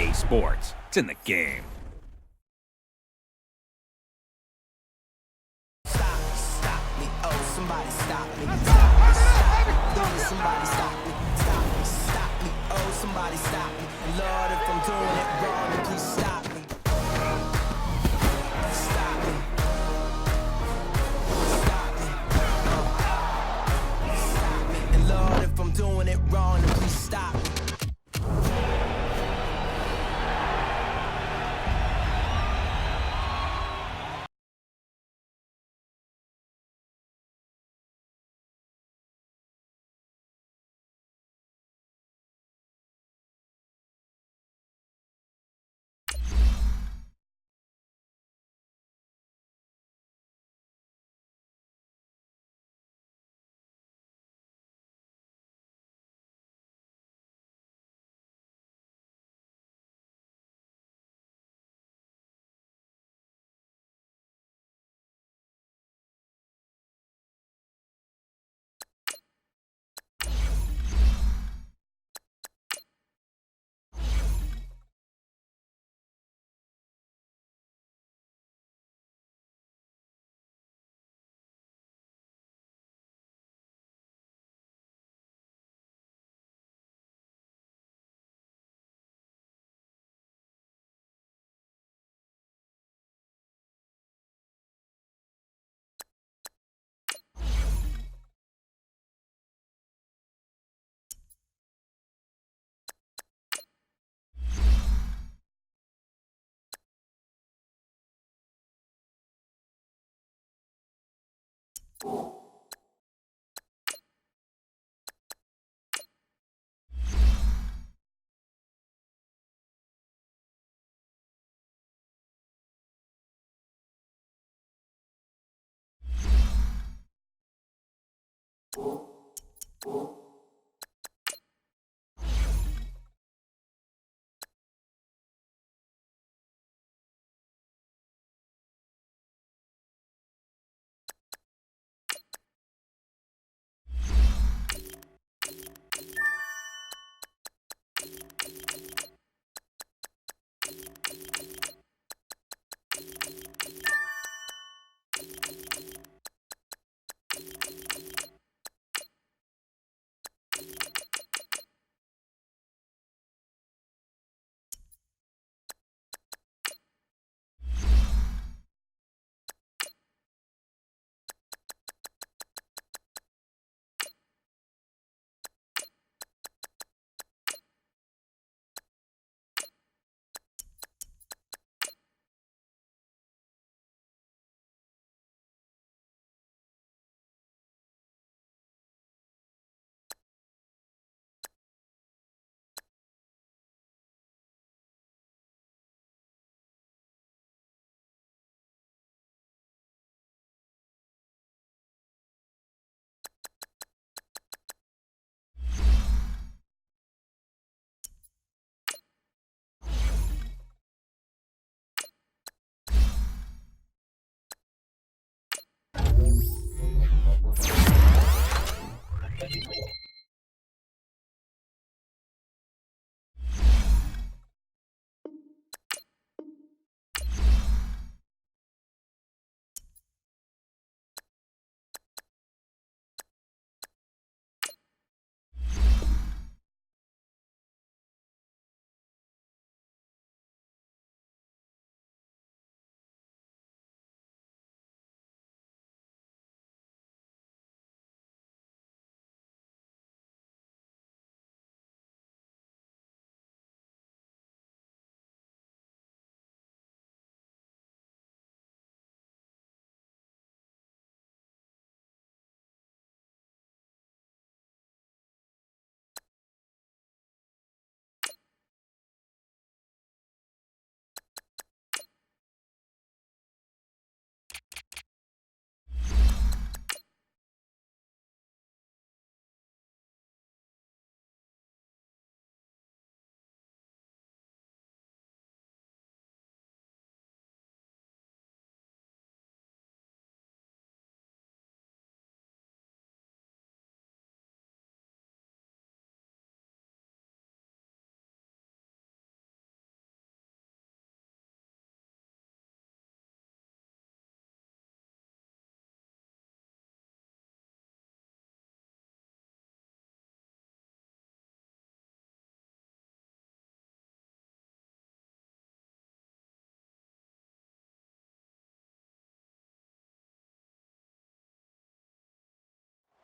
EA Sports. It's in the game. Stop me, oh, somebody stop me. Stop me, stop me. Please, somebody stop me. Stop me, oh, somebody stop me. And Lord, if I'm doing it wrong, then please stop me. Stop me. Stop me. Stop me. And Lord, if I'm doing it wrong, then please stop me.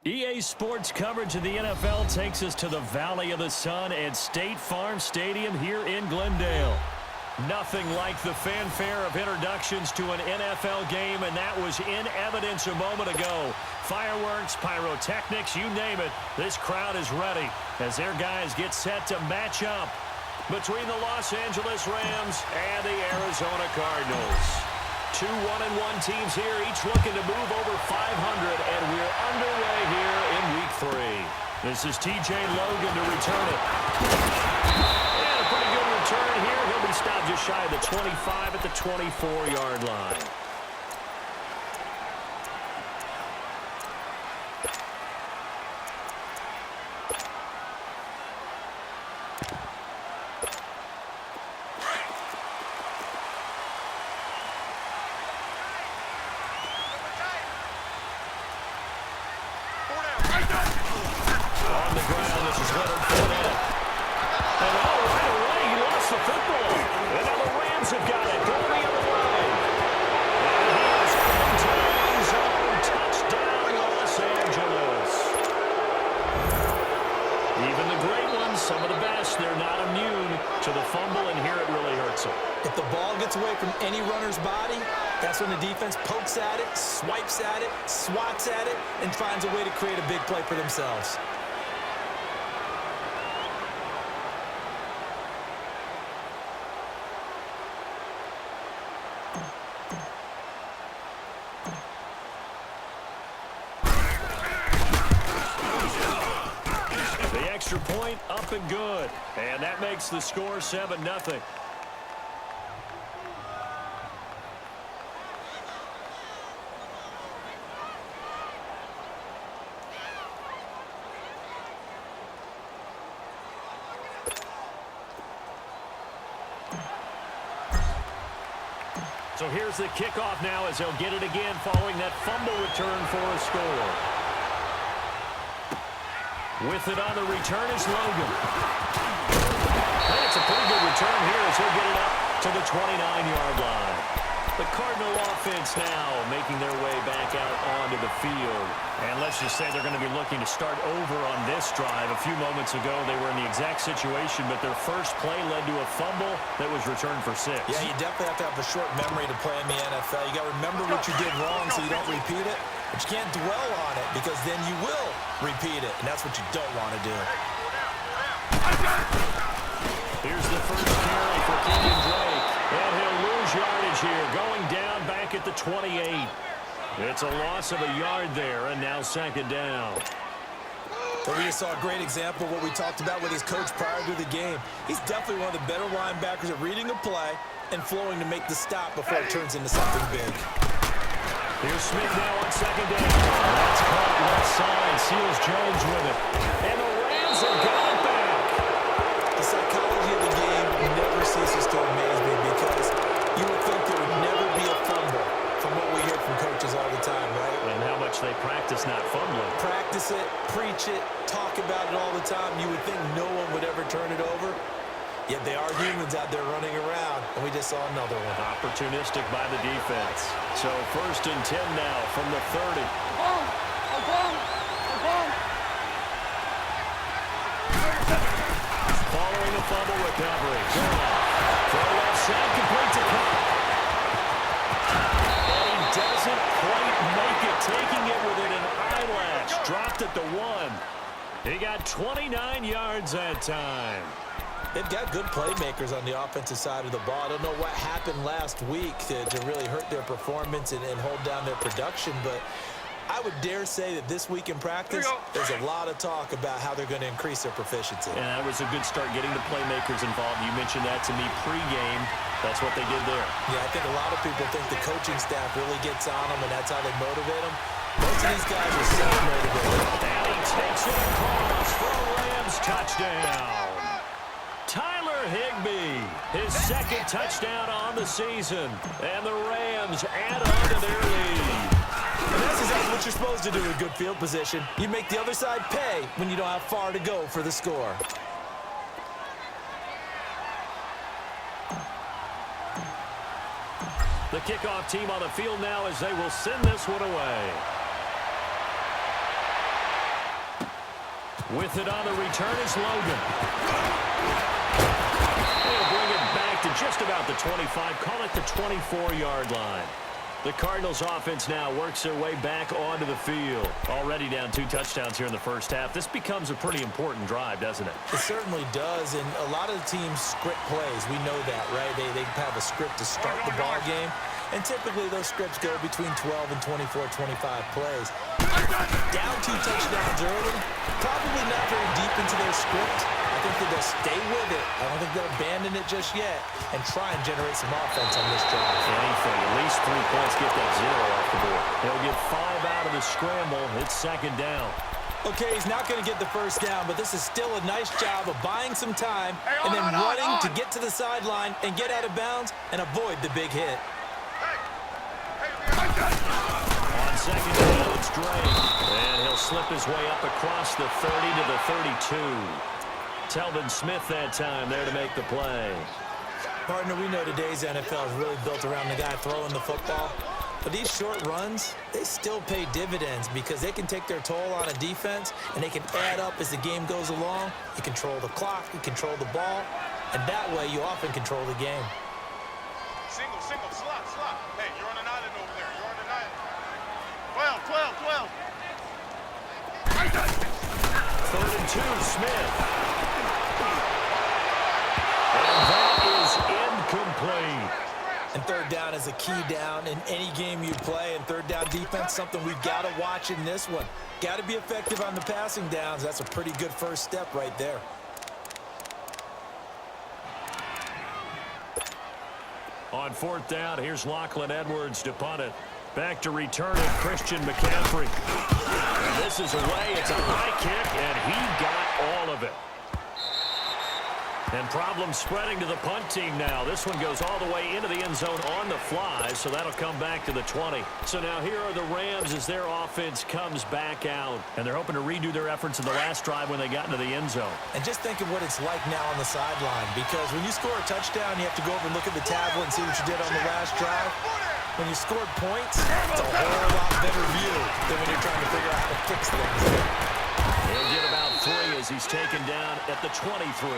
EA Sports coverage of the NFL takes us to the Valley of the Sun at State Farm Stadium here in Glendale. Nothing like the fanfare of introductions to an NFL game, and that was in evidence a moment ago. Fireworks, pyrotechnics, you name it, this crowd is ready as their guys get set to match up between the Los Angeles Rams and the Arizona Cardinals. Two 1-1 teams here, each looking to move over 500, and we're underway here in Week 3. This is TJ Logan to return it. And a pretty good return here. He'll be stopped just shy of the 25 at the 24-yard line. Some of the best, they're not immune to the fumble, and here it really hurts them. If the ball gets away from any runner's body, that's when the defense pokes at it, swipes at it, swats at it, and finds a way to create a big play for themselves. Extra point up and good. And that makes the score 7-0. So here's the kickoff now as they'll get it again following that fumble return for a score. With it on the return is Logan. And it's a pretty good return here as he'll get it up to the 29-yard line. The Cardinal offense now making their way back out onto the field. And let's just say they're going to be looking to start over on this drive. A few moments ago, they were in the exact situation, but their first play led to a fumble that was returned for 6. Yeah, you definitely have to have a short memory to play in the NFL. You got to remember what you did wrong so you don't repeat it. But you can't dwell on it because then you will repeat it, and that's what you don't want to do. Here's the first carry for Kenyon Drake, and he'll lose yardage here, going down back at the 28. It's a loss of a yard there, and now second down. But we just saw a great example of what we talked about with his coach prior to the game. He's definitely one of the better linebackers at reading a play and flowing to make the stop before it turns into something big. Here's Smith now on second down. That's caught left side. Seals Jones with it. And the Rams have got it back. The psychology of the game never ceases to amaze me because you would think there would never be a fumble from what we hear from coaches all the time, right? And how much they practice not fumbling. Practice it, preach it, talk about it all the time. You would think no one would ever turn it over. Yet they are humans out there running around, and we just saw another one. Opportunistic by the defense. So 1st and 10 now from the 30. Following a fumble recovery. Throw left side, complete to Cobb. And he doesn't quite make it, taking it within an eyelash. Dropped at the 1. He got 29 yards that time. They've got good playmakers on the offensive side of the ball. I don't know what happened last week to really hurt their performance and hold down their production, but I would dare say that this week in practice, there's a lot of talk about how they're going to increase their proficiency. And that was a good start getting the playmakers involved. You mentioned that to me pregame. That's what they did there. Yeah, I think a lot of people think the coaching staff really gets on them, and that's how they motivate them. Most of these guys are self-motivated. And he takes it across for a Rams touchdown. Tyler Higbee, his second touchdown on the season. And the Rams add on to their lead. And that's exactly what you're supposed to do in good field position. You make the other side pay when you don't have far to go for the score. The kickoff team on the field now as they will send this one away. With it on the return is Logan. They'll bring it back to just about the 25. Call it the 24-yard line. The Cardinals offense now works their way back onto the field. Already down 2 touchdowns here in the first half. This becomes a pretty important drive, doesn't it? It certainly does, and a lot of the teams script plays. We know that, right? They have a script to start the ball game, and typically those scripts go between 12 and 24, 25 plays. Down 2 touchdowns early, probably not very deep into their script. I think that they'll stay with it. I don't think they'll abandon it just yet and try and generate some offense on this drive. Anything, at least 3 points, get that 0 off the board. They'll get 5 out of the scramble. It's second down. Okay, he's not going to get the first down, but this is still a nice job of buying some time and then running to get to the sideline and get out of bounds and avoid the big hit. On second down, it's Drake. And he'll slip his way up across the 30 to the 32. Telvin Smith that time there to make the play. Partner, we know today's NFL is really built around the guy throwing the football. But these short runs, they still pay dividends because they can take their toll on a defense and they can add up as the game goes along. You control the clock, you control the ball, and that way you often control the game. Single, slot. Hey, you're on an island over there. You're on an island. 12. 3rd and 2, Smith. And that is incomplete. And 3rd down is a key down in any game you play. And 3rd down defense, something we've got to watch in this one. Got to be effective on the passing downs. That's a pretty good first step right there. On 4th down, here's Lachlan Edwards to punt it. Back to return it, Christian McCaffrey. And this is away. It's a high kick, and he got all of it. And problems spreading to the punt team now. This one goes all the way into the end zone on the fly, so that'll come back to the 20. So now here are the Rams as their offense comes back out. And they're hoping to redo their efforts in the last drive when they got into the end zone. And just think of what it's like now on the sideline, because when you score a touchdown, you have to go over and look at the tablet and see what you did on the last drive. When you scored points, it's a whole lot better view than when you're trying to figure out how to fix things. He'll get about 3 as he's taken down at the 23.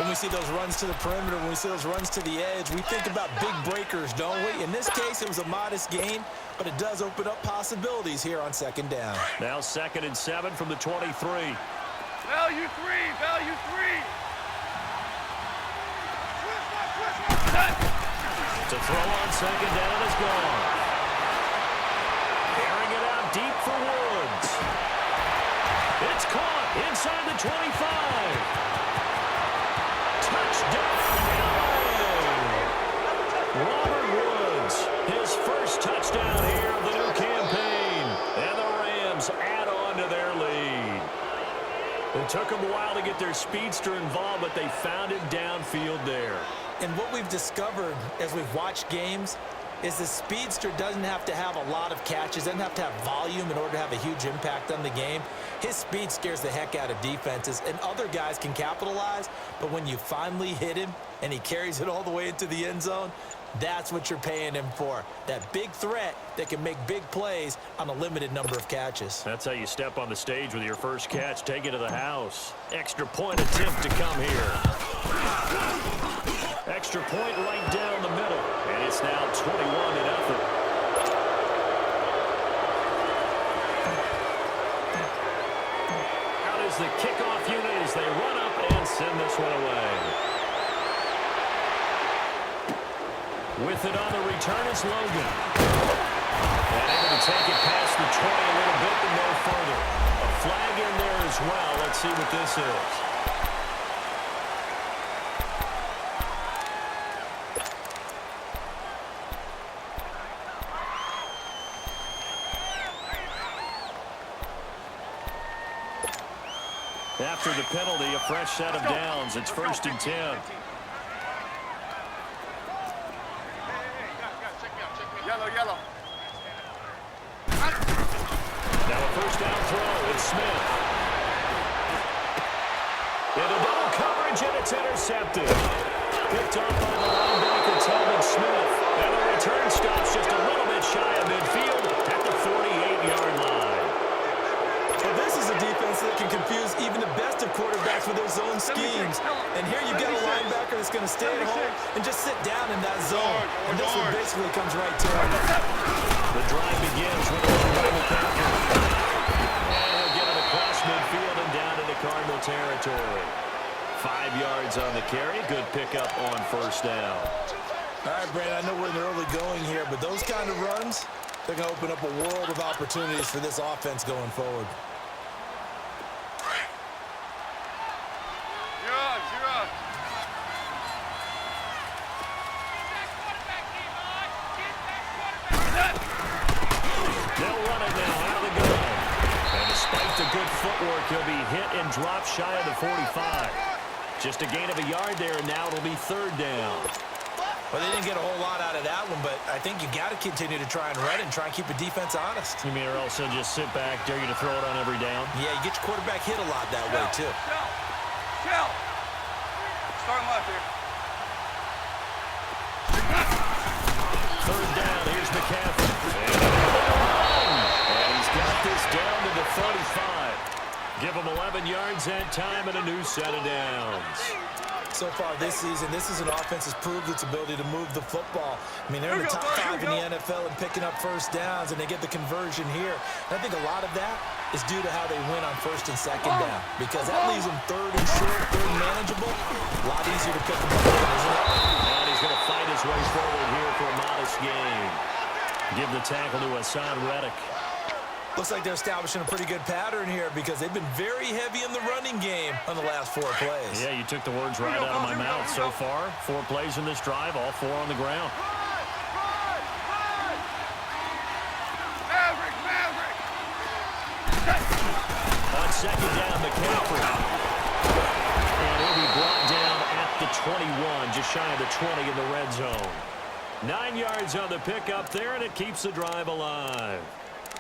When we see those runs to the perimeter, when we see those runs to the edge, we think about big breakers, don't we? In this case, it was a modest gain, but it does open up possibilities here on 2nd down. Now 2nd and 7 from the 23. Value 3. To throw on 2nd down is gone. Airing it out deep for Woods. It's caught inside the 25. Touchdown, LA! Robert Woods, his first touchdown here of the new campaign. And the Rams add on to their lead. It took them a while to get their speedster involved, but they found it downfield there. And what we've discovered as we've watched games is the speedster doesn't have to have a lot of catches, doesn't have to have volume in order to have a huge impact on the game. His speed scares the heck out of defenses, and other guys can capitalize, but when you finally hit him and he carries it all the way into the end zone, that's what you're paying him for. That big threat that can make big plays on a limited number of catches. That's how you step on the stage with your first catch, take it to the house. Extra point attempt to come here. Extra point right down the middle, and it's now 21-0. Out is the kickoff unit as they run up and send this one away. With it on the return is Logan. And able to take it past the 20 a little bit, but no further. A flag in there as well. Let's see what this is. After the penalty, a fresh set of downs. It's 1st and 10. Yellow. Now a first down throw. It's Smith. Into double coverage, and it's intercepted. Picked up by the linebacker, Telvin Smith. And the return stops just a little bit shy of midfield at the 48-yard line. Well, this is a defense that for their zone schemes. And here you've got a linebacker that's going to stay at home and just sit down in that zone. And this one basically comes right to him. The drive begins with a run by McCaffrey. And he'll get it across midfield and down into Cardinal territory. 5 yards on the carry. Good pickup on first down. All right, Brandon, I know we're in the early going here, but those kind of runs, they're going to open up a world of opportunities for this offense going forward. They'll run it now out of the gun. And despite the good footwork, he'll be hit and drop shy of the 45. Just a gain of a yard there, and now it'll be third down. Well, they didn't get a whole lot out of that one, but I think you got to continue to try and run it and try and keep the defense honest. You mean, or else they'll just sit back, dare you to throw it on every down? Yeah, you get your quarterback hit a lot that way, too. Chill. Starting left here. Third down, here's McCaffrey. And he's got this down to the 35. Give him 11 yards that time and a new set of downs. So far this season, this is an offense that's proved its ability to move the football. I mean, they're in the top 5 in the NFL and picking up first downs, and they get the conversion here. And I think a lot of that is due to how they win on first and second down, because that leaves them third and short, third and manageable. A lot easier to pick them up, isn't it? And he's going to fight his way forward here for a modest gain. Give the tackle to Hassan Reddick. Looks like they're establishing a pretty good pattern here because they've been very heavy in the running game on the last 4 plays. Yeah, you took the words right out of my mouth. So far, 4 plays in this drive, all 4 on the ground. On second down, McCaffrey. And he'll be brought down at the 21, just shy of the 20 in the red zone. 9 yards on the pickup there, and it keeps the drive alive.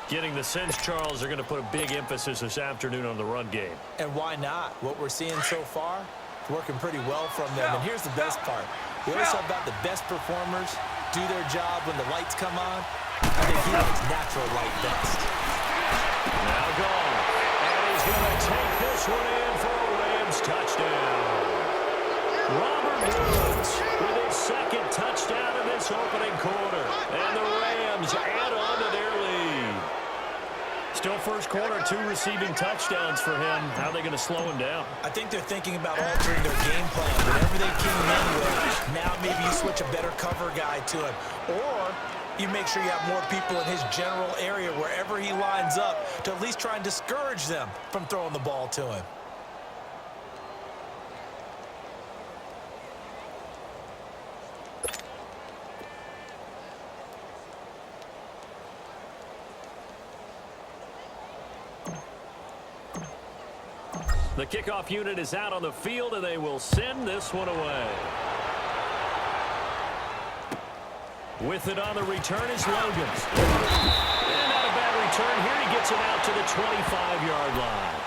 Getting the sense, Charles, are going to put a big emphasis this afternoon on the run game. And why not? What we're seeing so far, it's working pretty well from them. And here's the best part. We always talk about the best performers do their job when the lights come on. I think he likes natural light best. Now gone. And he's going to take this one in for a Rams touchdown. Robert Woods with his second touchdown in this opening quarter. And the Rams add on to their lead. Still first quarter, 2 receiving touchdowns for him. How are they going to slow him down? I think they're thinking about altering their game plan. Whatever they came in with, now maybe you switch a better cover guy to him. Or you make sure you have more people in his general area wherever he lines up to at least try and discourage them from throwing the ball to him. The kickoff unit is out on the field, and they will send this one away. With it on the return is Logan. And not a bad return here. He gets it out to the 25-yard line.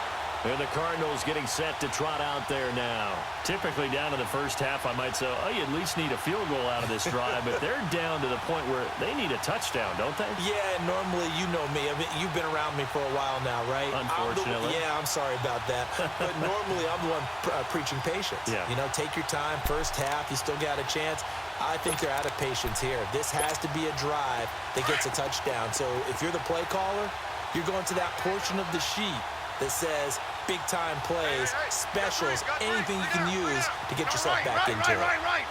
And the Cardinals getting set to trot out there now. Typically down in the first half, I might say, oh, you at least need a field goal out of this drive. But they're down to the point where they need a touchdown, don't they? Yeah, normally, you know me. I mean, you've been around me for a while now, right? Unfortunately. I'm sorry about that. But normally, I'm the one preaching patience. Yeah. You know, take your time. First half, you still got a chance. I think they're out of patience here. This has to be a drive that gets a touchdown. So if you're the play caller, you're going to that portion of the sheet that says big-time plays, specials, anything you can use to get yourself back into it. Right.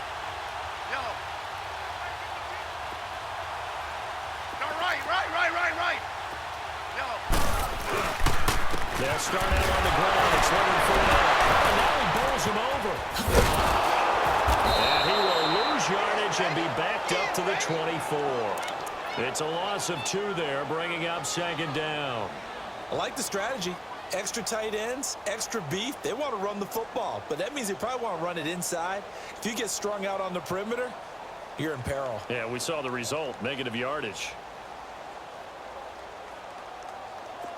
Yellow. No, right. Yellow. They'll start out on the ground. It's looking for that. And now he bowls him over. And he will lose yardage and be backed up to the 24. It's a loss of 2 there, bringing up second down. I like the strategy. Extra tight ends, extra beef. They want to run the football, but that means they probably want to run it inside. If you get strung out on the perimeter, you're in peril. Yeah, we saw the result, negative yardage.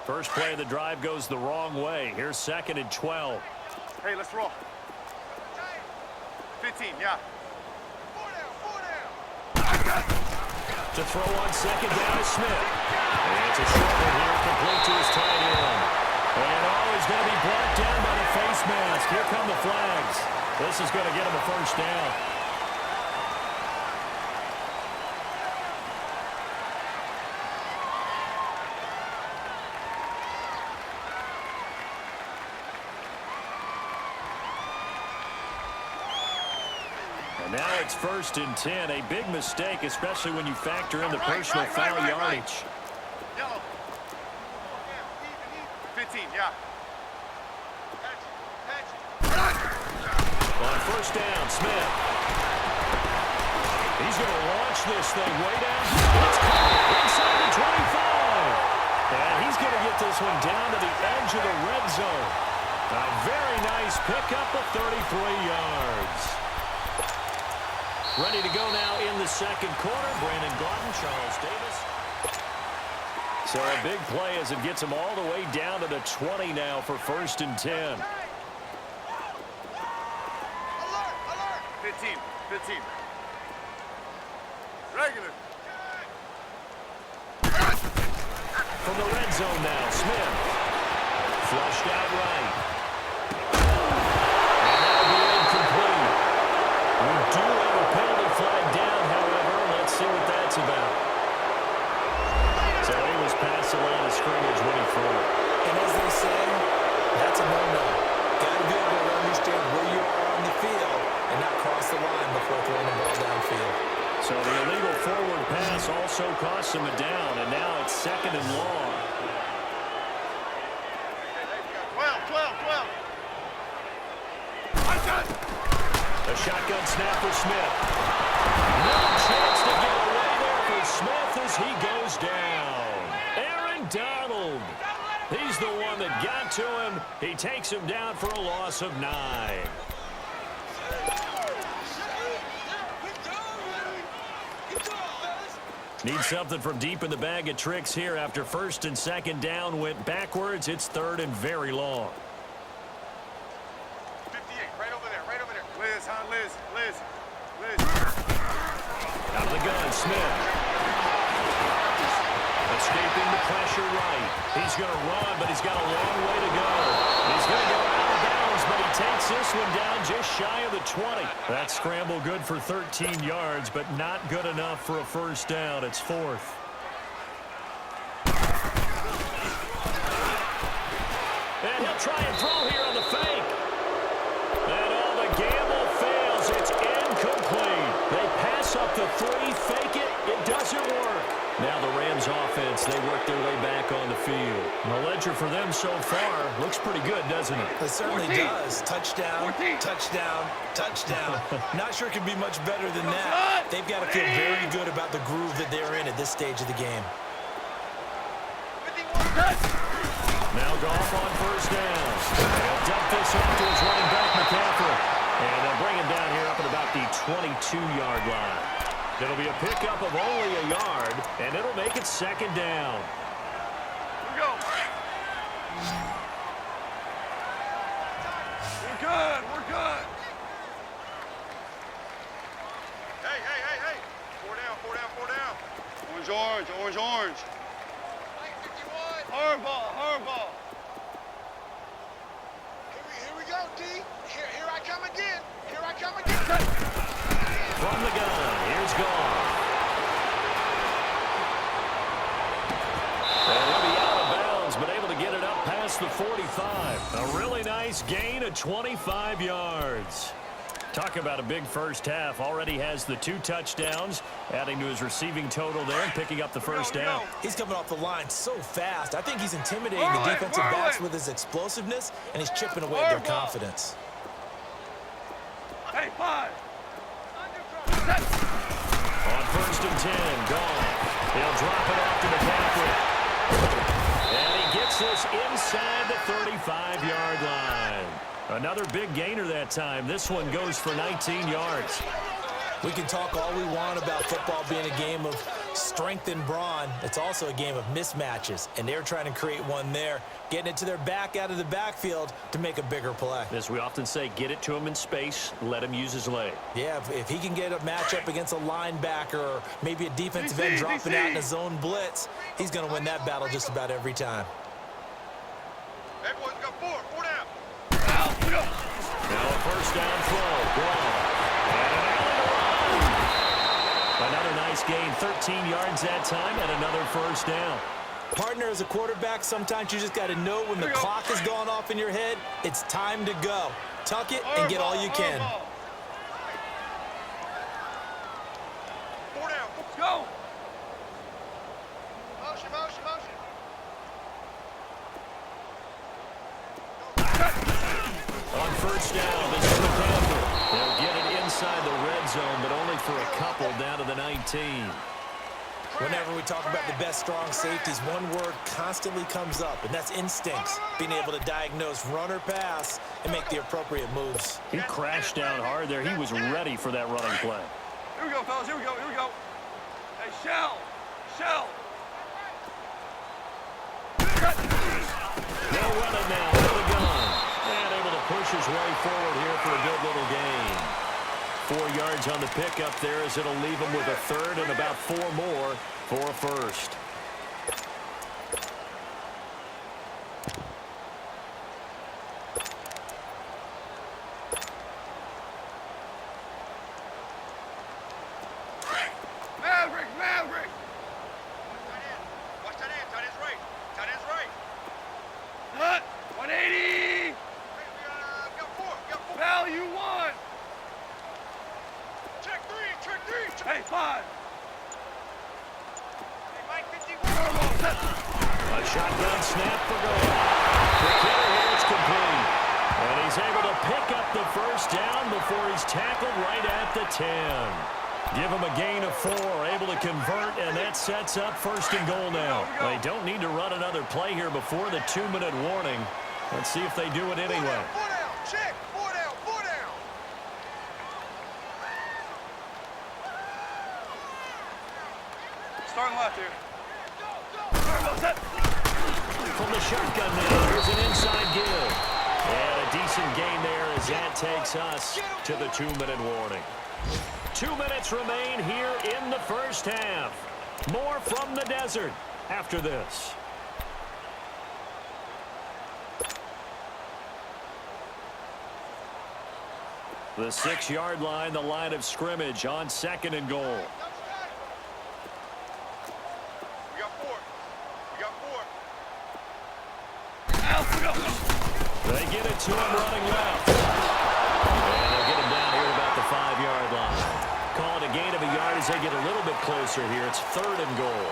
First play of the drive goes the wrong way. Here's second and 12. Hey, let's roll. 15, yeah. To throw on second down is Smith. And it's a short one here, complete to his tight end. And he's going to be blocked down by the face mask. Here come the flags. This is going to get him a first down. And now it's 1st and 10. A big mistake, especially when you factor in the personal foul yardage. Yellow. 15, yeah. On 1st down, Smith. He's going to launch this thing way down. It's caught inside the 25. And he's going to get this one down to the edge of the red zone. A very nice pickup of 33 yards. Ready to go now in the second quarter. Brandon Gordon, Charles Davis. So a big play as it gets him all the way down to the 20 now for 1st and 10. Alert, alert. 15. Regular. From the red zone now, Smith. Flushed out right. And that'll be incomplete. We do have a penalty flag down, however. Let's see what that's about. So he was past the line of scrimmage when he threw it. And as they say, that's a no-no. Got to be able to understand where you are on the field and not cross the line before throwing the ball downfield. So the illegal forward pass also cost him a down, and now it's 2nd and long. 12. A shotgun snap for Smith. No chance to get away there for Smith as he goes down. Aaron Donald. He's the one that got to him. He takes him down for a loss of 9. Need something from deep in the bag of tricks here after 1st and 2nd down went backwards. It's 3rd and very long. 58, right over there. Liz. Out of the gun, Smith. Escaping the pressure right. He's going to run, but he's got a long way to go. He's going to go out of bounds, but he takes this one down just shy of the 20. That scramble good for 13 yards, but not good enough for a first down. It's 4th. And he'll try and throw here on the fake. And all the gamble fails. It's incomplete. They pass up the 3, fake it. It doesn't work. Now the Rams offense, they work their way back on the field. The ledger for them so far looks pretty good, doesn't it? It certainly does. Touchdown. Not sure it can be much better than that. They've got to feel very good about the groove that they're in at this stage of the game. Now Goff on 1st down. He'll dump this off to his running back, McCaffrey. And they'll bring him down here up at about the 22-yard line. It'll be a pickup of only a yard, and it'll make it 2nd down. Here we go. We're good. Hey. 4 down. Orange. Hardball. Here we go, D. Here I come again. From the gun, here's Goff. And he'll be out of bounds, but able to get it up past the 45. A really nice gain of 25 yards. Talk about a big first half. Already has the 2 touchdowns, adding to his receiving total there and picking up the first down. He's coming off the line so fast. I think he's intimidating the defensive backs with his explosiveness, and he's chipping away at their confidence. Hey, 5. On 1st and 10, Goff. He'll drop it off to McCaffrey. And he gets this inside the 35-yard line. Another big gainer that time. This one goes for 19 yards. We can talk all we want about football being a game of strength and brawn. It's also a game of mismatches, and they're trying to create one there, getting it to their back out of the backfield to make a bigger play. As we often say, get it to him in space, let him use his leg. Yeah, if he can get a matchup against a linebacker or maybe a defensive end dropping out in a zone blitz, he's going to win that battle just about every time. Hey, boys, we got four. Four down. Now a first down throw. Gone. And an alley to run. Another nice gain. 13 yards that time and another first down. Partner, as a quarterback, sometimes you just got to know when the clock has gone off in your head, it's time to go. Tuck it and get all you can. Four down. Let's go. Motion, motion, motion. On first down, this is the Panther. They'll get it inside the red zone, but only for a couple down to the 19. Whenever we talk about the best strong safeties, one word constantly comes up, and that's instincts. Being able to diagnose run or pass and make the appropriate moves. He crashed down hard there. He was ready for that running play. Here we go, fellas. Here we go. Here we go. Hey, Shell. Shell. They'll run it now with the gun. And able to push his way forward here for a good little gain. 4 yards on the pickup there as it'll leave him with a third and about 4 more for a first. Maverick, Maverick. Watch that end. Tight end's right. Tight end's right. Nut. 180. Hey, we got four. We got four. Value 1. Check three. Check three. Check. Hey, 5. Hey, Mike 51. A shotgun snap for goal. The kicker here is complete. And he's able to pick up the first down before he's tackled right at the 10. Give him a gain of 4, able to convert, and that sets up first and goal now. They don't need to run another play here before the 2-minute warning. Let's see if they do it anyway. Four down. Check. Four down. Four down. Starting left here. From the shotgun now, here's an inside give. And a decent gain there as that takes us to the 2-minute warning. 2 minutes remain here in the first half. More from the desert after this. The 6-yard line, the line of scrimmage on second and goal. We got four. We got four. They get it to him running left. And they'll get him down here about the 5-yard line. Call it a gain of a yard as they get a little bit closer here. It's third and goal.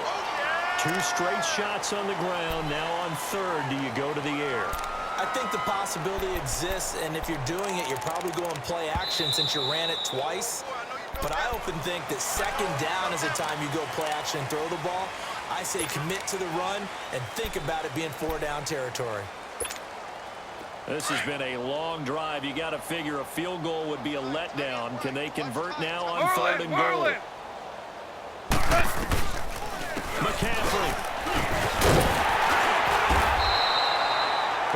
2 straight shots on the ground. Now on third, do you go to the air? I think the possibility exists, and if you're doing it, you're probably going play action since you ran it twice. But I often think that second down is the time you go play action and throw the ball. I say commit to the run and think about it being 4-down territory. This has been a long drive. You got to figure a field goal would be a letdown. Can they convert now on third and goal? McCaffrey.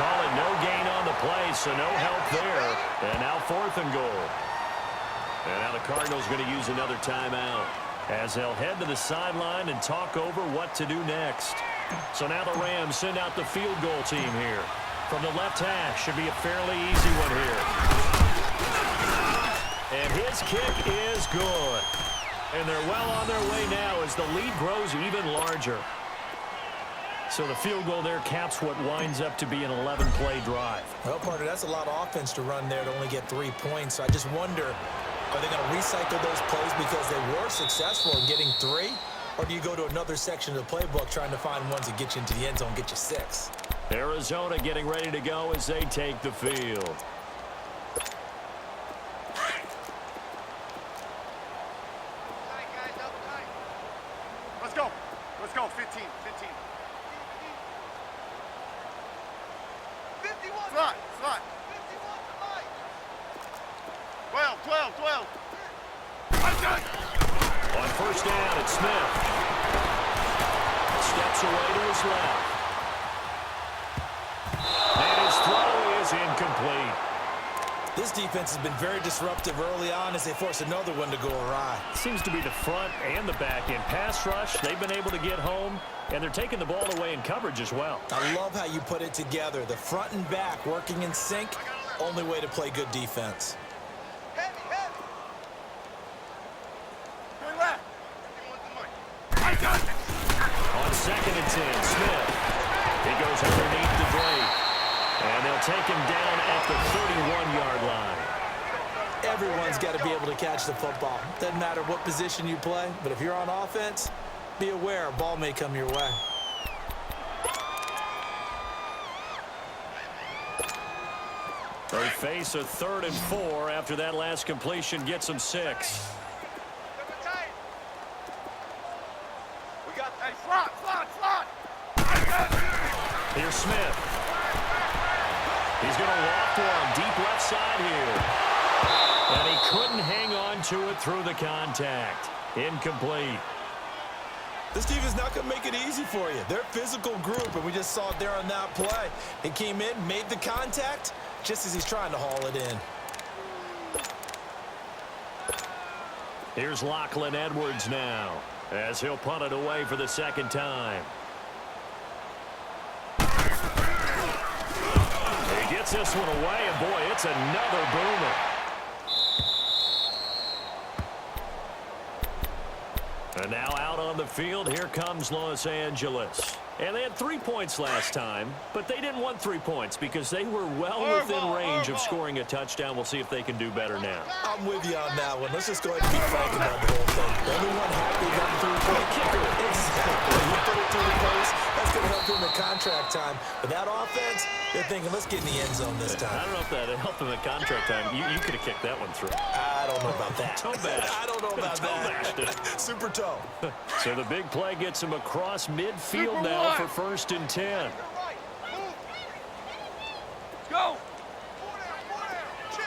Call it no gain on the play, so no help there. And now fourth and goal. And now the Cardinals going to use another timeout as they'll head to the sideline and talk over what to do next. So now the Rams send out the field goal team here. From the left hash, should be a fairly easy one here. And his kick is good. And they're well on their way now as the lead grows even larger. So the field goal there caps what winds up to be an 11-play drive. Well, partner, that's a lot of offense to run there to only get 3 points. So I just wonder, are they going to recycle those plays because they were successful in getting 3? Or do you go to another section of the playbook trying to find ones that get you into the end zone and get you 6? Arizona getting ready to go as they take the field. Let's go. Let's go. 15. 15. 51. Slot. Slot. 12. 12. 12. On first down, it's Smith. Steps away to his left. And his throw is incomplete. This defense has been very disruptive early on as they force another one to go awry. Seems to be the front and the back end. Pass rush, they've been able to get home, and they're taking the ball away in coverage as well. I love how you put it together. The front and back working in sync, only way to play good defense. Heavy, heavy. Turn left. On 2nd and 10, Smith. He goes underneath the Drake. And they'll take him down at the 31-yard line. Everyone's got to be able to catch the football. Doesn't matter what position you play, but if you're on offense, be aware a ball may come your way. They face a 3rd and 4 after that last completion gets them 6. We got, hey, slot. Here's Smith. He's going to loft one deep left side here. And he couldn't hang on to it through the contact. Incomplete. This defense is not going to make it easy for you. They're a physical group, and we just saw it there on that play. He came in, made the contact, just as he's trying to haul it in. Here's Lachlan Edwards now, as he'll punt it away for the 2nd time. He gets this one away, and boy, it's another boomer. And now out on the field, here comes Los Angeles. And they had 3 points last time, but they didn't want 3 points because they were well within range of scoring a touchdown. We'll see if they can do better now. I'm with you on that one. Let's just go ahead and be frank about the whole thing. Everyone happy about the 3-point kicker. Exactly. You put it through the post, that's going to help him in contract time. But that offense, they're thinking, let's get in the end zone this time. I don't know if that helped him at contract time. You could have kicked that one through. I don't know about that. Toe bash. I don't know about that. Super toe. So the big play gets him across midfield now for 1st and 10. Go.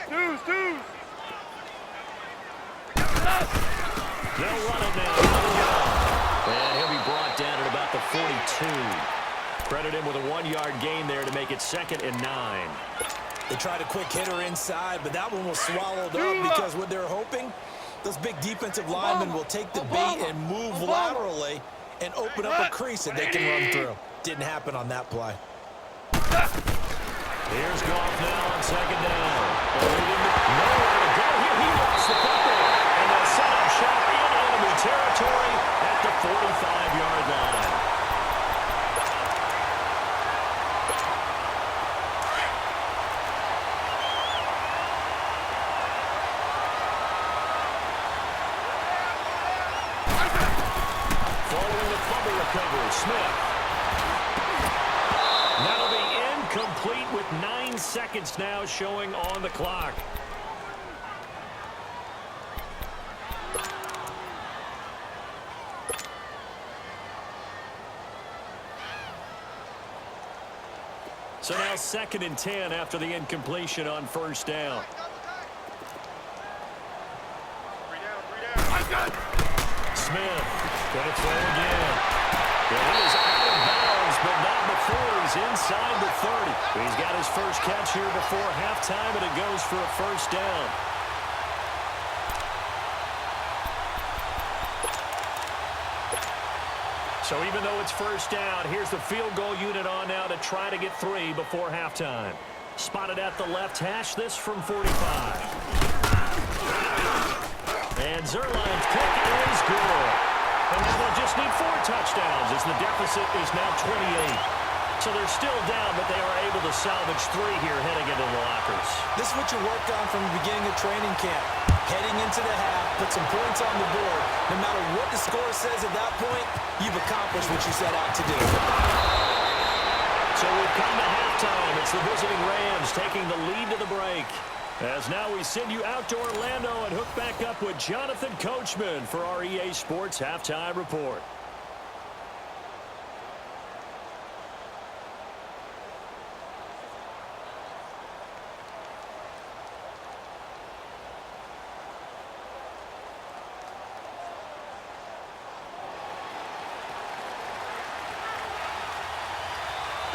Deuce. They'll run it now. And he'll be brought down at about the 42. Credit him with a 1-yard gain there to make it 2nd and 9. They tried a quick hitter inside, but that one was swallowed up because what they're hoping, those big defensive linemen will take the bait and move laterally and open up a crease that they can run through. Didn't happen on that play. Here's Goff now on 2nd down. Nowhere to go here. He lost the football. And they'll set up shop in enemy territory at the 45-yard line. Following the fumble recovery, Smith. That'll be incomplete with 9 seconds now showing on the clock. So now 2nd and 10 after the incompletion on 1st down. 3 down. Smith gonna throw again. And he is out of bounds, but not before he's inside the 30. He's got his first catch here before halftime, and it goes for a 1st down. So even though it's 1st down, here's the field goal unit on now to try to get 3 before halftime. Spotted at the left hash, this from 45. And Zerline's kick is good. And they will just need 4 touchdowns as the deficit is now 28. So they're still down, but they are able to salvage 3 here heading into the lockers. This is what you worked on from the beginning of training camp. Heading into the half, put some points on the board. No matter what the score says at that point, you've accomplished what you set out to do. So we've come to halftime. It's the visiting Rams taking the lead to the break. As now we send you out to Orlando and hook back up with Jonathan Coachman for our EA Sports Halftime Report.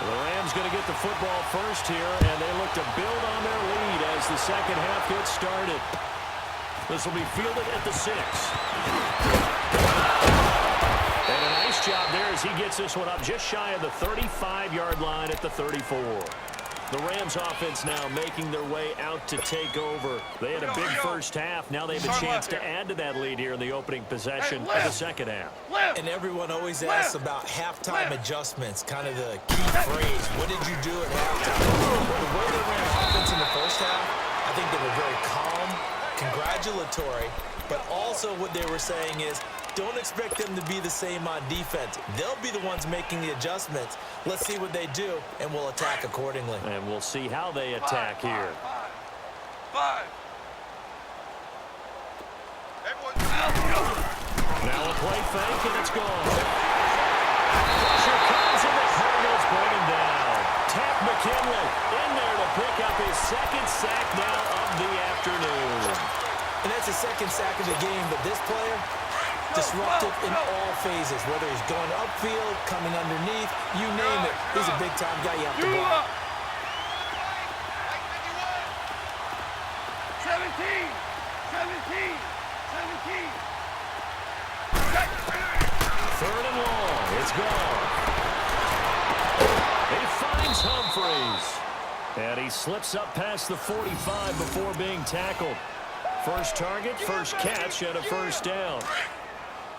The Rams going to get the football first here, and they look to build on their lead as the second half gets started. This will be fielded at the 6. And a nice job there as he gets this one up just shy of the 35-yard line at the 34. The Rams offense now making their way out to take over. They had a big first half. Now they have a chance to add to that lead here in the opening possession of the second half. And everyone always asks about halftime adjustments, kind of the key phrase. What did you do at halftime? Well, the way they ran offense in the first half, I think they were very calm, congratulatory, but also what they were saying is, don't expect them to be the same on defense. They'll be the ones making the adjustments. Let's see what they do, and we'll attack accordingly. And we'll see how they attack here. Five. Now a play fake, and it's gone. Pressure comes, and the Cardinals bring him down. Takk McKinley in there to pick up his second sack now of the afternoon. And that's his second sack of the game, but this player, disruptive in all phases, whether he's going upfield, coming underneath, you name it. He's a big-time guy you have to block. 17. Third and long. It's gone. He finds Humphreys. And he slips up past the 45 before being tackled. First target, first catch, and a first down.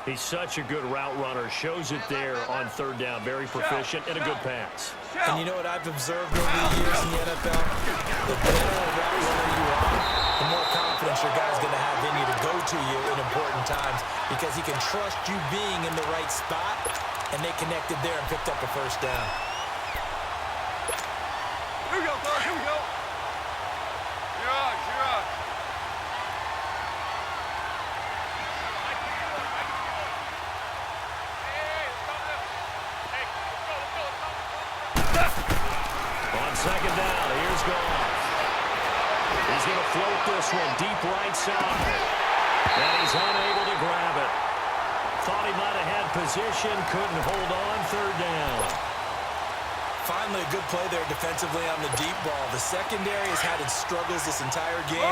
He's such a good route runner. Shows it there on third down. Very proficient and a good pass. And you know what I've observed over the years in the NFL? The better a route runner you are, the more confidence your guy's going to have in you to go to you in important times because he can trust you being in the right spot, and they connected there and picked up a first down. Here we go, fellas. Here we go. You're on. On second down, here's Goff. He's going to float this one deep right side. And he's unable to grab it. Thought he might have had position, couldn't hold on, third down. Finally, a good play there defensively on the deep ball. The secondary has had its struggles this entire game.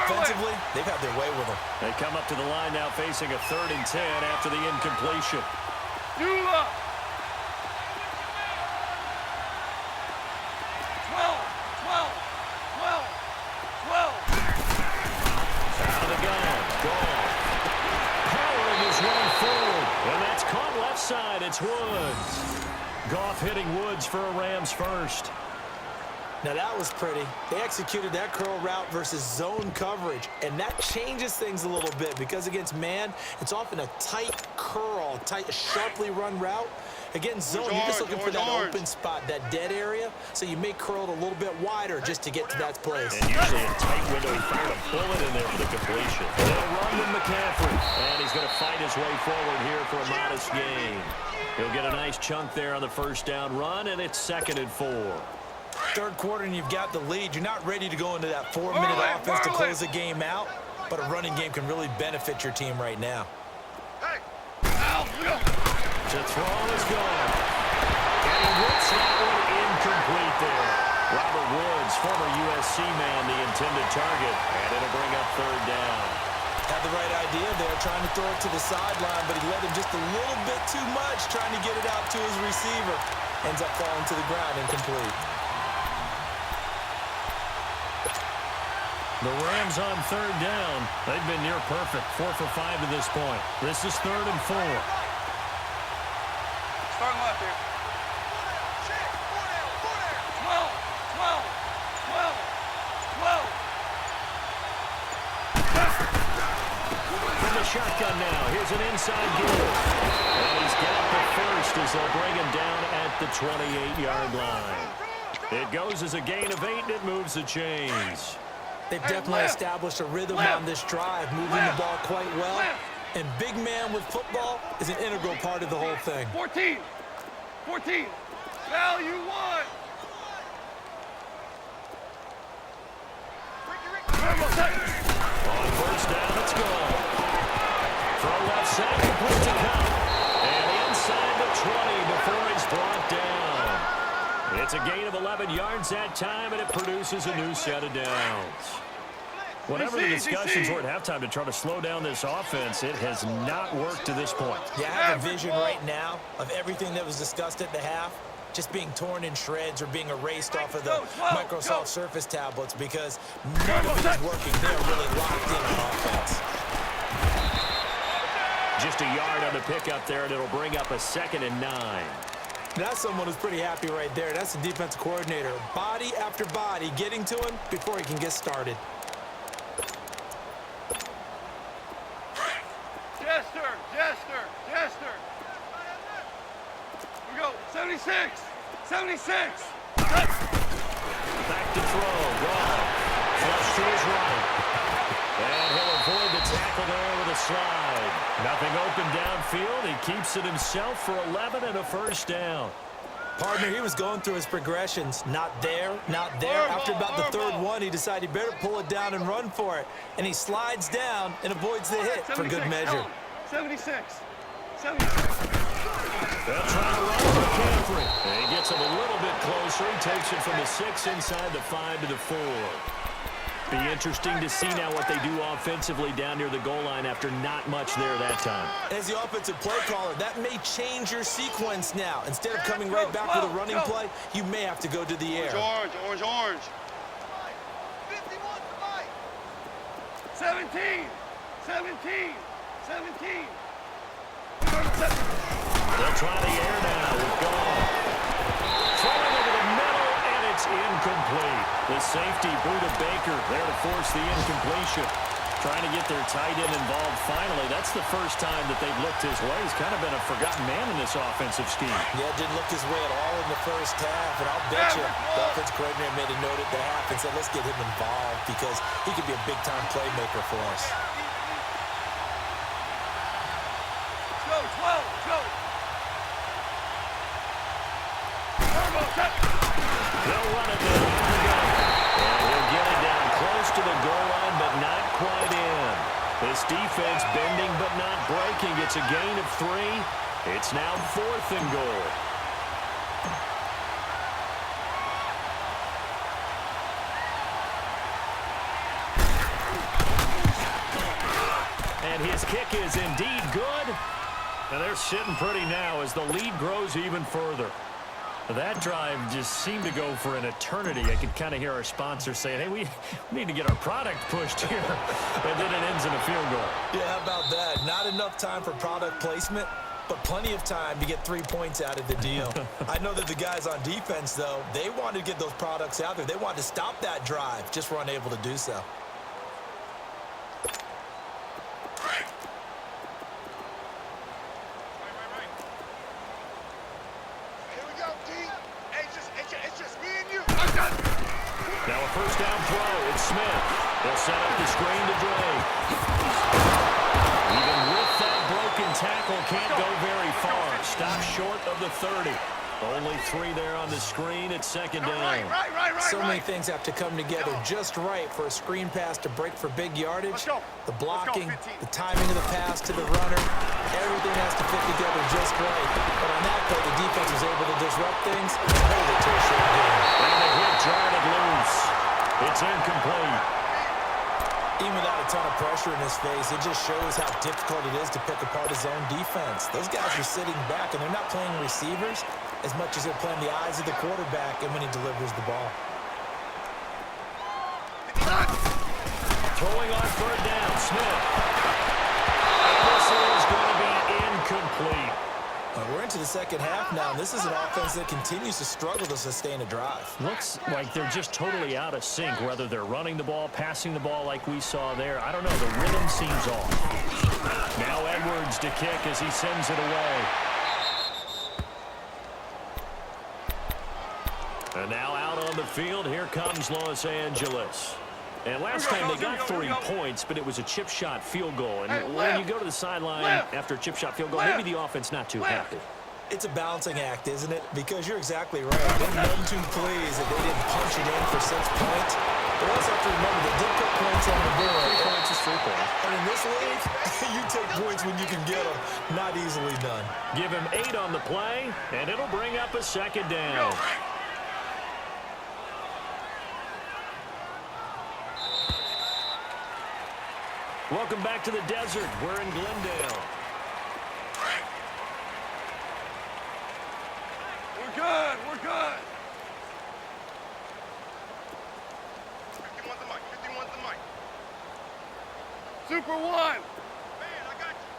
Offensively, they've had their way with them. They come up to the line now facing a 3rd and 10 after the incompletion. Dula. 12. Out of the gun. Goff. Powering his run forward. And that's caught left side. It's Woods. Goff hitting Woods for a Rams first. Now that was pretty. They executed that curl route versus zone coverage, and that changes things a little bit because against man, it's often a tight curl, sharply run route. Against zone, you're just looking for that open spot, that dead area, so you may curl it a little bit wider just to get to that place. And usually a tight window. He fired a bullet in there for the completion. They'll run to McCaffrey, and he's going to fight his way forward here for a modest gain. He'll get a nice chunk there on the first down run, and it's 2nd and 4. Third quarter, and you've got the lead. You're not ready to go into that 4-minute offense to close the game out, but a running game can really benefit your team right now. To throw is gone. And he whips that one incomplete there. Robert Woods, former USC man, the intended target, and it'll bring up 3rd down. Had the right idea there, trying to throw it to the sideline, but he let him just a little bit too much, trying to get it out to his receiver. Ends up falling to the ground, incomplete. The Rams on 3rd down. They've been near perfect, 4 for 5 to this point. This is 3rd and 4. Starting left here. 12. From the shotgun now, here's an inside give. And he's got the first as they'll bring him down at the 28-yard line. It goes as a gain of 8, and it moves the chains. They've definitely established a rhythm on this drive, moving the ball quite well. And big man with football is an integral part of the whole thing. 14. Value 1. On first down, it's gone. Throw left side, complete to Cup. And inside the 20 before he's brought down. It's a gain of 11 yards that time, and it produces a new set of downs. Whatever the discussions were at halftime to try to slow down this offense, it has not worked to this point. Yeah, I have a vision right now of everything that was discussed at the half just being torn in shreds or being erased off of the Microsoft Surface tablets because none of it is working. They're really locked in on offense. Just a yard on the pickup there, and it'll bring up a 2nd and 9. That's someone who's pretty happy right there. That's the defensive coordinator. Body after body getting to him before he can get started. Jester. Here we go. 76. Back to throw. Wrong. Flush to his right. And he'll avoid the tackle there with a slide. Nothing open downfield. He keeps it himself for 11 and a first down. Partner, he was going through his progressions. Not there, not there. After about the third one, he decided he better pull it down and run for it. And he slides down and avoids the hit for good measure. 76. They'll try to run for McCaffrey. And he gets him a little bit closer. He takes it from the 6 inside the 5 to the 4. Be interesting to see now what they do offensively down near the goal line after not much there that time. As the offensive play caller, that may change your sequence now. Instead of coming right back with a running play, you may have to go to the air. Orange. 17. They'll try the air now with Gall. Throwing over the middle, and it's incomplete. The safety, Buda Baker, there to force the incompletion. Trying to get their tight end involved finally. That's the first time that they've looked his way. He's kind of been a forgotten man in this offensive scheme. Yeah, didn't look his way at all in the first half. And I'll bet you the offensive coordinator made a note at the half and said, let's get him involved because he could be a big-time playmaker for us. Go, 12, go. They'll run it down. And he'll get it down close to the goal line, but not quite in. This defense bending but not breaking. It's a gain of 3. It's now 4th and goal. And his kick is indeed good. And they're sitting pretty now as the lead grows even further. That drive just seemed to go for an eternity. I could kind of hear our sponsor saying, hey, we need to get our product pushed here. And then it ends in a field goal. Yeah, how about that? Not enough time for product placement, but plenty of time to get 3 points out of the deal. I know that the guys on defense, though, they wanted to get those products out there. They wanted to stop that drive, just were unable to do so. Now a first down throw. It's Smith. They'll set up the screen to Drake. Even with that broken tackle, can't go very far. Stop short of the 30. Only 3 there on the screen at 2nd down. So many things have to come together just right for a screen pass to break for big yardage. The blocking, the timing of the pass to the runner, everything has to fit together just right. But on that play, the defense was able to disrupt things and hold it to a short game. And the hit jarred it loose. It's incomplete. Even without a ton of pressure in his face, it just shows how difficult it is to pick apart his own defense. Those guys are sitting back, and they're not playing receivers as much as they're playing the eyes of the quarterback and when he delivers the ball. Throwing on 3rd down, Smith. This is going to be incomplete. We're into the second half now, and this is an offense that continues to struggle to sustain a drive. Looks like they're just totally out of sync, whether they're running the ball, passing the ball like we saw there. I don't know. The rhythm seems off. Now Edwards to kick as he sends it away. And now out on the field, here comes Los Angeles. And last time they got 3 points, but it was a chip shot field goal. And when you go to the sideline after a chip shot field goal, maybe the offense not too happy. It's a balancing act, isn't it? Because you're exactly right. They're none too pleased that they didn't punch it in for 6 points. But also have to remember they did put points on the board. 3 points is 3 points. And in this league, you take points when you can get them. Not easily done. Give him 8 on the play, and it'll bring up a 2nd down. Welcome back to the desert. We're in Glendale. We're good. We're good. 51's the mic. 51's the mic. Super 1. Man, I got you.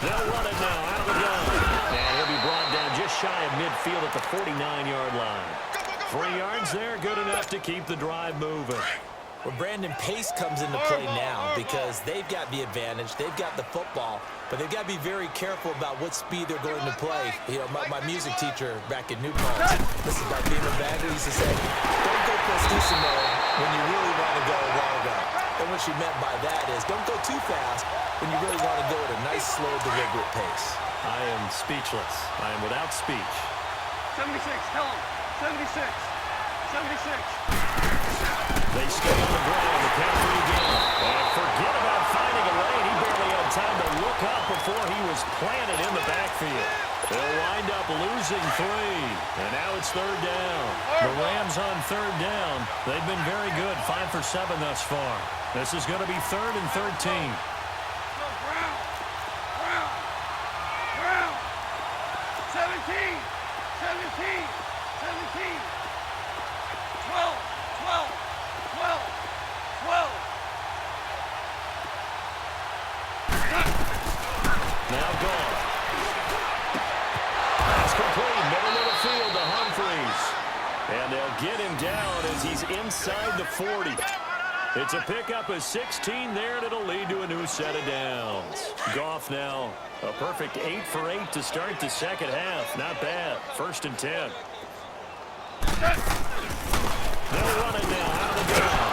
They'll run it now out of the gun. And he'll be brought down just shy of midfield at the 49-yard line. 3 yards there, good enough to keep the drive moving. Well, Brandon, pace comes into play now because they've got the advantage. They've got the football, but they've got to be very careful about what speed they're going to play. You know, my music teacher back in New Paltz, this is by Beamer Bagger, used to say, don't go prestissimo when you really want to go largo. And what she meant by that is don't go too fast when you really want to go at a nice, slow, deliberate pace. I am speechless. I am without speech. 76, tell him. 76. 76. They stay on the ground. The counter again. And forget about finding a lane. He barely had time to look up before he was planted in the backfield. They'll wind up losing 3. And now it's 3rd down. The Rams on 3rd down. They've been very good. 5 for 7 thus far. This is going to be 3rd and 13. Go Brown. Brown. Brown. 17. 17. 17. 12. 12. 12. 12. Now gone. That's complete. Middle of the field to Humphreys. And they'll get him down as he's inside the 40. It's a pickup of 16 there, and it'll lead to a new set of downs. Goff now a perfect 8 for 8 to start the second half. Not bad. 1st and 10. They'll run it now out of the gun.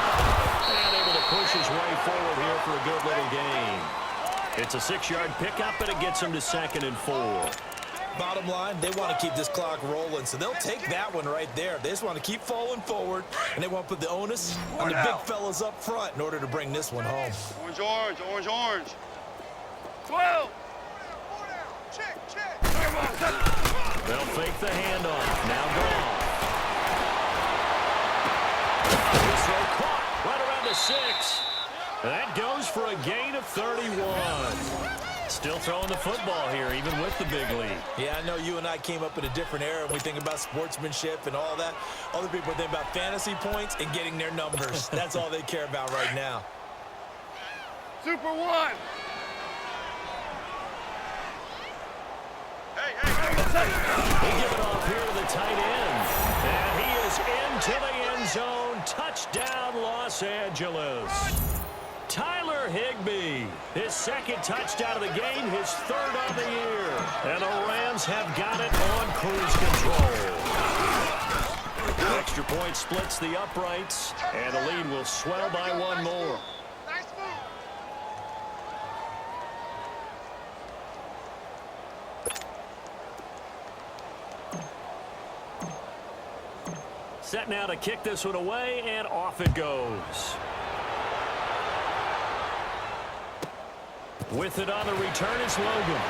And able to push his way forward here for a good little gain. It's a 6-yard pickup, and it gets him to 2nd and 4. Bottom line, they want to keep this clock rolling, so they'll take that one right there. They just want to keep falling forward, and they want to put the onus on the big fellas up front in order to bring this one home. Orange, orange, orange, orange. 12. Check, check. They'll fake the handoff. Now gone. This throw caught right around the 6. That goes for a gain of 31. Still throwing the football here, even with the big lead. Yeah, I know you and I came up in a different era, and we think about sportsmanship and all that. Other people think about fantasy points and getting their numbers. That's all they care about right now. Super 1. They give it off here to the tight end. And he is into the end zone. Touchdown, Los Angeles. Tyler Higbee, his 2nd touchdown of the game, his 3rd of the year. And the Rams have got it on cruise control. Extra point splits the uprights, and the lead will swell by 1 more. Nice move. Set now to kick this one away, and off it goes. With it on the return, it's Logan.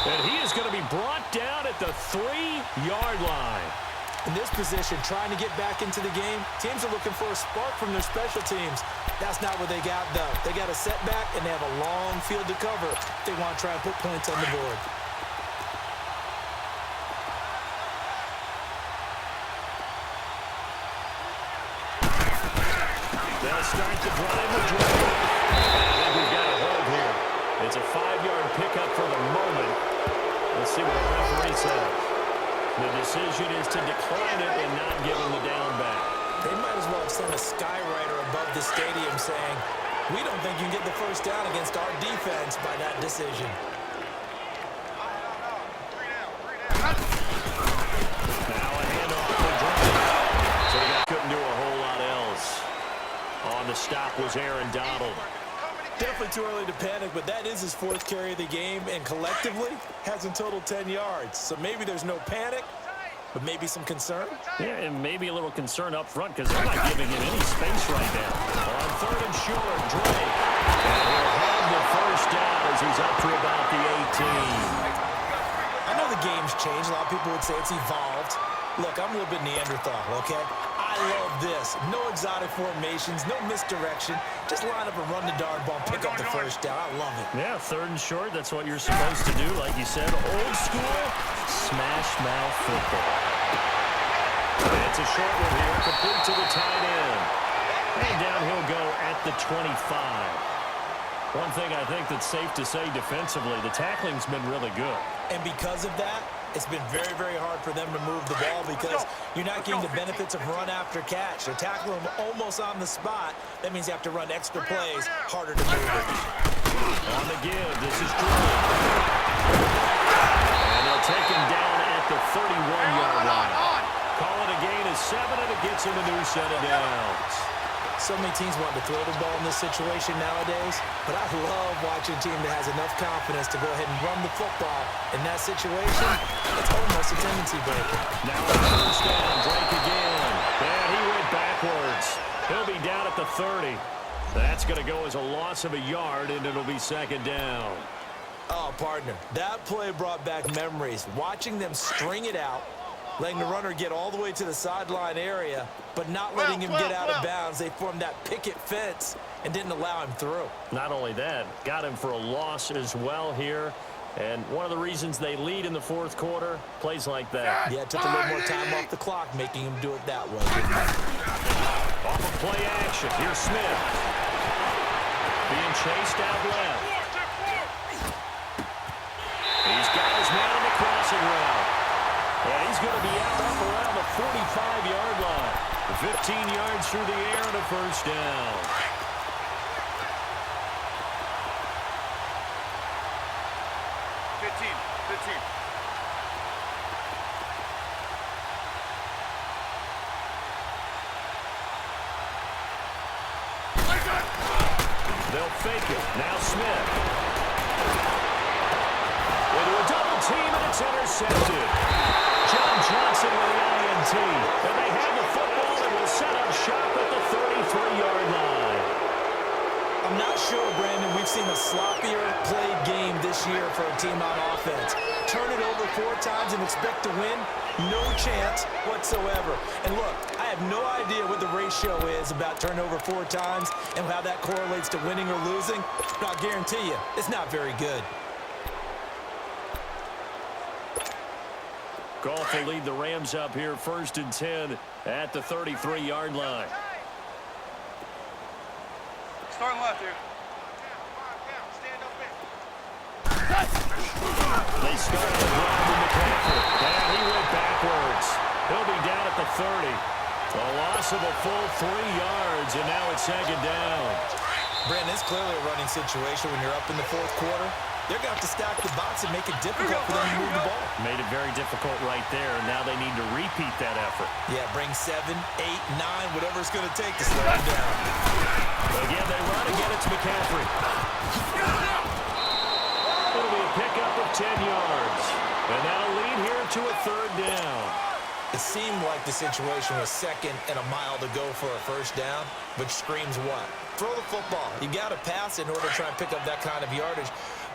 And he is going to be brought down at the 3-yard line. In this position, trying to get back into the game, teams are looking for a spark from their special teams. That's not what they got, though. They got a setback, and they have a long field to cover. They want to try and put points on the board. They'll start the drive with Drake. I think we've got a hold here. It's a 5-yard pickup for the moment. Let's see what the referee says. The decision is to decline it and not give him the down back. They might as well have sent a skywriter above the stadium saying, we don't think you can get the 1st down against our defense by that decision. Now a handoff for Drake. So he couldn't do a whole lot else. On the stop was Aaron Donald. Definitely too early to panic, but that is his 4th carry of the game, and collectively has in total 10 yards. So maybe there's no panic, but maybe some concern. Yeah, and maybe a little concern up front because they're not giving him any space right now. On 3rd and short, Drake. And he'll have the 1st down as he's up to about the 18. I know the game's changed. A lot of people would say it's evolved. Look, I'm a little bit Neanderthal, okay? I love this. No exotic formations, no misdirection. Just line up and run the darn ball, pick up the first down. I love it. Yeah, 3rd and short. That's what you're supposed to do. Like you said, old school smash mouth football. It's a short one here, complete to the tight end. And down he'll go at the 25. One thing I think that's safe to say defensively, the tackling's been really good. And because of that, it's been very, very hard for them to move the ball because you're not getting the benefits of run after catch. They're tackling them almost on the spot. That means you have to run extra plays, harder to move it. On the give, this is Drew. And they'll take him down at the 31-yard line. Call it a gain of 7, and it gets him a new set of downs. So many teams want to throw the ball in this situation nowadays, but I love watching a team that has enough confidence to go ahead and run the football. In that situation, it's almost a tendency breaker. Now a first down, Drake again. And he went backwards. He'll be down at the 30. That's going to go as a loss of a yard, and it'll be 2nd down. Oh, partner, that play brought back memories. Watching them string it out, letting the runner get all the way to the sideline area, but not letting him get out of bounds. They formed that picket fence and didn't allow him through. Not only that, got him for a loss as well here. And one of the reasons they lead in the 4th quarter, plays like that. Yeah, it took a little more time off the clock, making him do it that way. Off of play action, here's Smith. Being chased out left. He's got his man on the crossing route. And he's going to be out up around the 45-yard line. 15 yards through the air and a first down. They'll fake it. Now Smith. Into a double team, and it's intercepted. John Johnson with the INT. And they have the football and will set up shop at the 33-yard line. I'm not sure, Brandon, we've seen a sloppier played game this year for a team on offense. Turn it over 4 times and expect to win? No chance whatsoever. And look, I have no idea what the ratio is about turnover 4 times and how that correlates to winning or losing. But I'll guarantee you, it's not very good. Goff will lead the Rams up here 1st and 10 at the 33-yard line. Starting left here. They start on the ground with McCaffrey. And he went backwards. He'll be down at the 30. A loss of a full 3 yards, and now it's 2nd down. Brandon, it's clearly a running situation when you're up in the 4th quarter. They're going to have to stack the box and make it difficult for them to move the ball. Made it very difficult right there, and now they need to repeat that effort. Yeah, bring 7, 8, 9, whatever it's going to take to slow them down. Again, they run. Again, it's McCaffrey. It'll be a pickup of 10 yards. And that'll lead here to a 3rd down. It seemed like the situation was 2nd and a mile to go for a first down, which screams what? Throw the football. You got to pass in order to try and pick up that kind of yardage.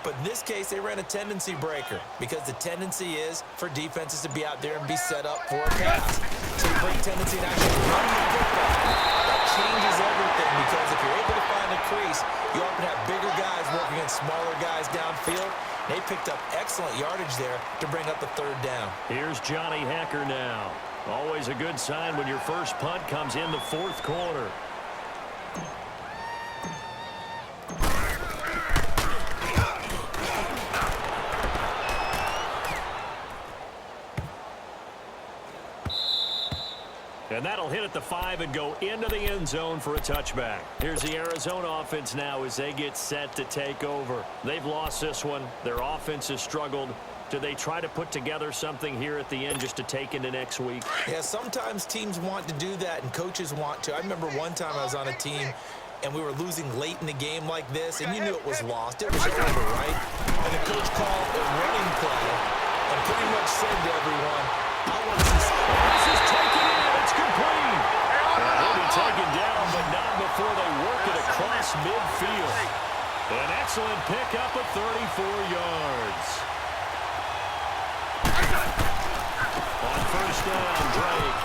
But in this case, they ran a tendency breaker because the tendency is for defenses to be out there and be set up for a pass. So you break tendency and actually run the football. That changes everything because if you're able to find a crease, you often have bigger guys working against smaller guys downfield. They picked up excellent yardage there to bring up the 3rd down. Here's Johnny Hecker now. Always a good sign when your first punt comes in the 4th quarter. And that'll hit at the 5 and go into the end zone for a touchback. Here's the Arizona offense now as they get set to take over. They've lost this one. Their offense has struggled. Do they try to put together something here at the end just to take into next week? Yeah, sometimes teams want to do that and coaches want to. I remember one time I was on a team and we were losing late in the game like this, and you knew it was lost. It was over, right? And the coach called a running play and pretty much said to everyone, I want to see this is taken in. It's complete. He'll be taken down, but not before they work it across midfield. An excellent pickup of 34 yards. On first down, Drake.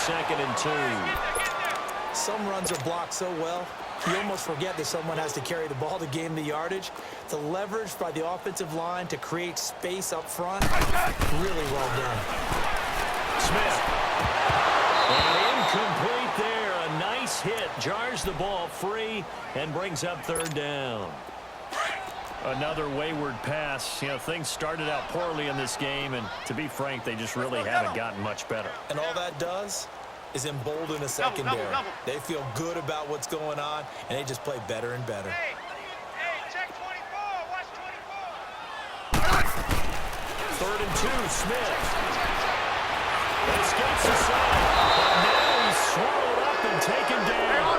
2nd and 2. Some runs are blocked so well, you almost forget that someone has to carry the ball to gain the yardage. The leverage by the offensive line to create space up front, really well done. Smith. And incomplete there. A nice hit. Jars the ball free and brings up 3rd down. Another wayward pass. You know, things started out poorly in this game, and to be frank, they just really haven't gotten much better. And all that does is embolden a secondary. They feel good about what's going on, and they just play better and better. Hey, check 24. Watch 24. 3rd and 2, Smith. Escapes the side. But now he's swallowed up and taken down.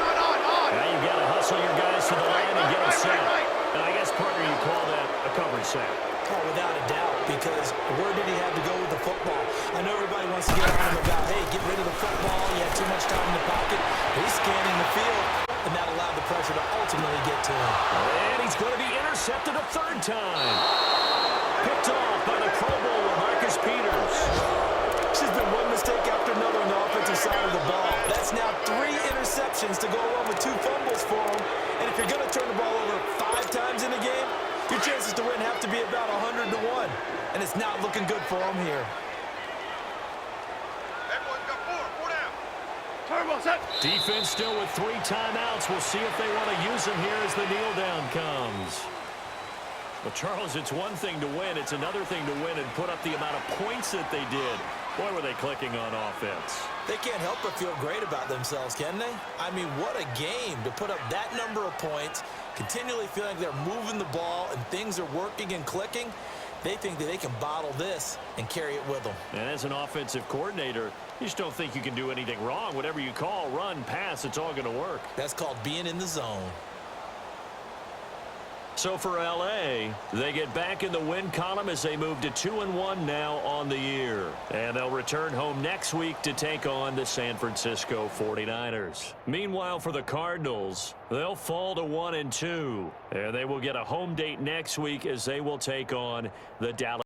Now you've got to hustle your guys to the line and get them set. And I guess, partner, you call that a coverage sack. Oh, without a doubt, because where did he have to go with the football? I know everybody wants to get on him about, hey, get rid of the football. You had too much time in the pocket. He's scanning the field, and that allowed the pressure to ultimately get to him. And he's going to be intercepted a 3rd time. Picked off by the Pro Bowler, Marcus Peters. She's been one mistake after another on the offensive side of the ball. That's now 3 interceptions to go along with 2 fumbles for him. And if you're going to turn the ball over 5 times in a game, your chances to win have to be about 100 to 1. And it's not looking good for him here. Everyone's got 4 down. Turbo set. Defense still with 3 timeouts. We'll see if they want to use them here as the kneel down comes. Well, Charles, it's one thing to win. It's another thing to win and put up the amount of points that they did. Boy, were they clicking on offense. They can't help but feel great about themselves, can they? I mean, what a game to put up that number of points, continually feeling they're moving the ball and things are working and clicking. They think that they can bottle this and carry it with them. And as an offensive coordinator, you just don't think you can do anything wrong. Whatever you call, run, pass, it's all going to work. That's called being in the zone. So for L.A., they get back in the win column as they move to 2-1 now on the year. And they'll return home next week to take on the San Francisco 49ers. Meanwhile, for the Cardinals, they'll fall to 1-2. And they will get a home date next week as they will take on the Dallas